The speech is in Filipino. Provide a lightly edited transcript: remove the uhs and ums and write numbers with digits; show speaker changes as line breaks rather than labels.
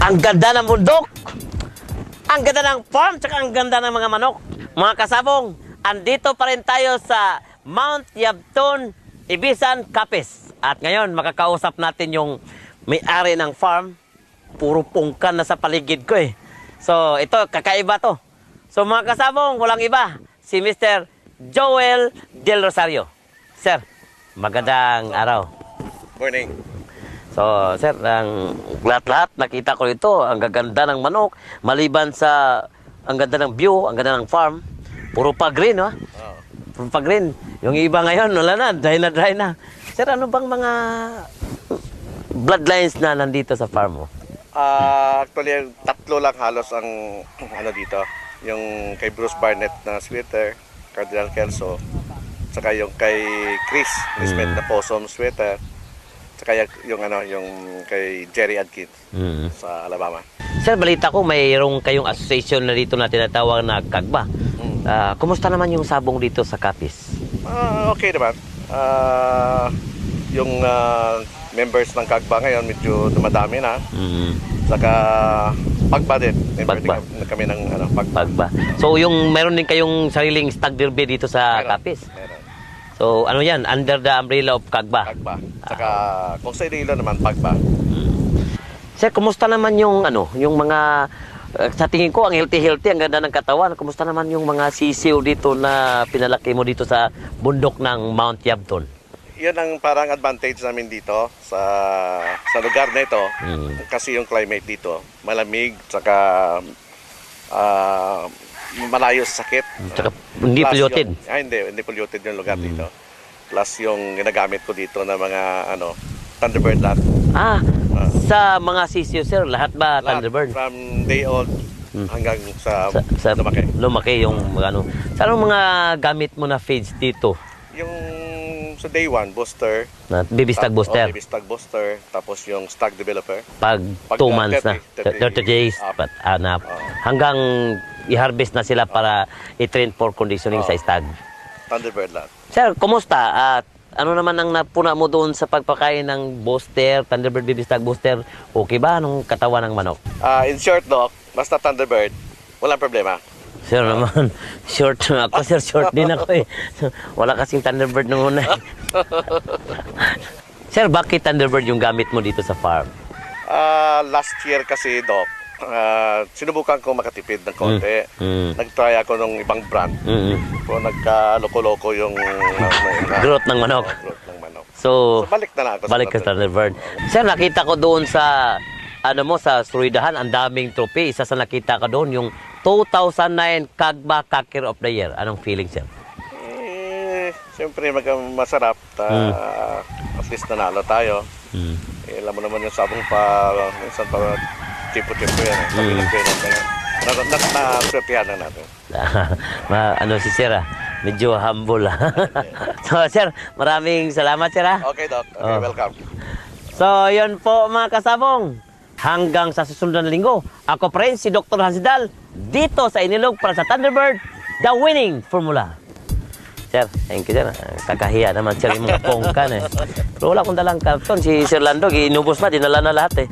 Ang ganda ng bundok, ang ganda ng farm, tsaka ang ganda ng mga manok. Mga kasabong, andito pa rin tayo sa Mount Yabton, Ibisan, Capiz. At ngayon, makakausap natin yung may-ari ng farm. Puro pungkan na sa paligid ko eh. So, ito, kakaiba to. So, mga kasabong, walang iba. Si Mr. Joel Del Rosario. Sir, magandang araw.
Morning.
So, sir, ang lahat-lahat nakita ko ito, ang gaganda ng manok, maliban sa ang ganda ng view, ang ganda ng farm, puro pa-green, ha?
Oh.
Puro pa-green. Yung iba ngayon, wala na, dry na. Sir, ano bang mga bloodlines na nandito sa farm mo?
Actually, tatlo lang halos ang ano dito. Yung kay Bruce Barnett na sweater, Cardinal Kelso, saka yung kay Chris Smith na possum sweater, saka yung kay Jerry Adkins sa Alabama.
Sir, balita ko mayroong kayong association na dito na tinatawag na Kagba. Kumusta naman yung sabong dito sa Capiz?
Okay naman. Yung members ng Kagba ngayon medyo dumadami na. Saka Pagba din.
Pagba.
Kami ng
Pagba. So yung meron din kayong sariling stag derby dito sa Capiz?
Meron.
So ano yan? Under the umbrella of Kagba?
Pagba. Saka kung sa Iloilo naman, Pagba.
Sir, kumusta naman yung yung mga sa tingin ko ang healthy, ang ganda ng katawan. Kumusta naman yung mga sisiw dito na pinalaki mo dito sa bundok ng Mount Yabton?
Yan ang parang advantage namin dito sa lugar na ito. Kasi yung climate dito, malamig, saka malayo sa sakit.
Tsaka hindi polluted.
Hindi polluted yung lugar dito. Plus yung ginagamit ko dito na mga Thunderbird lahat.
Sa mga sisiyo, sir, lahat ba Thunderbird?
From day old hanggang sa lumaki.
Lumaki yung Sa anong mga gamit mo na feeds dito?
Yung sa day 1, booster.
Baby stag booster.
Baby stag booster. Tapos yung stag developer.
Pag 2 months na, 30 days, hanggang i-harvest na sila para i-train for conditioning sa stag.
Thunderbird lahat.
Sir, kumusta? At ano naman ang napuna mo doon sa pagpakain ng booster, Thunderbird baby stag booster? Okay ba anong katawan ng manok?
In short, Doc, basta Thunderbird, walang problema.
Sir naman, short na ako. Sir, short din ako eh. Wala kasing Thunderbird nung una eh. Sir, bakit Thunderbird yung gamit mo dito sa farm?
Last year kasi, Doc, sinubukan ko makatipid ng konti. Nag-try ako ng ibang brand. So, nagka-loko-loko yung
growth ng manok.
Growth ng manok.
So
balik na ako
balik ka sa Thunderbird. Sir, nakita ko doon sa sa Suridahan, ang daming trophy. Isa sa nakita ka doon, yung 2009 Kagba Kaker of the Year. Anong feeling, sir?
Siyempre, masarap. At least nanalo tayo. Alam mo naman yung sabong minsan pa tipo-tipo yan. Naswertihan lang natin.
Si sir, medyo humble. So, sir, maraming salamat, sir.
Okay, Doc. Okay, welcome.
So, yun po mga kasabong. Hanggang sa susunod na linggo, ako pa rin si Dr. Hansidal dito sa Inilog para sa Thunderbird, the winning formula. Sir, thank you, sir. Kakahiya naman, sir, yung mga pongkan eh. Pero wala akong dalang karton. Si Sir Lando, inubos na, dinala na lahat eh.